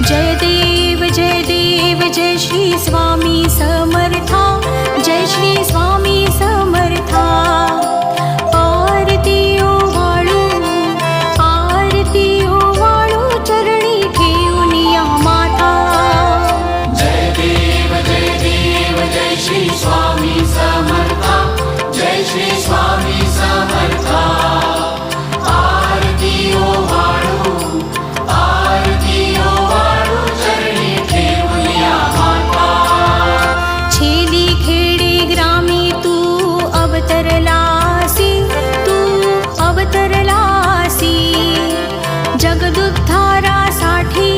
जय देव जय श्री स्वामी समर्था, जय श्री स्वामी समर्था। आरती ओवाळू चरणी ठेवूनिया माता। जय देव जय श्री स्वामी समर्था, जय श्री स्वामी समर्था। आरती ओवाळू चरणी ठेवूनिया माता। छेली खेडे ग्रामी तू अवतरलासी, जगदुद्धारासाठी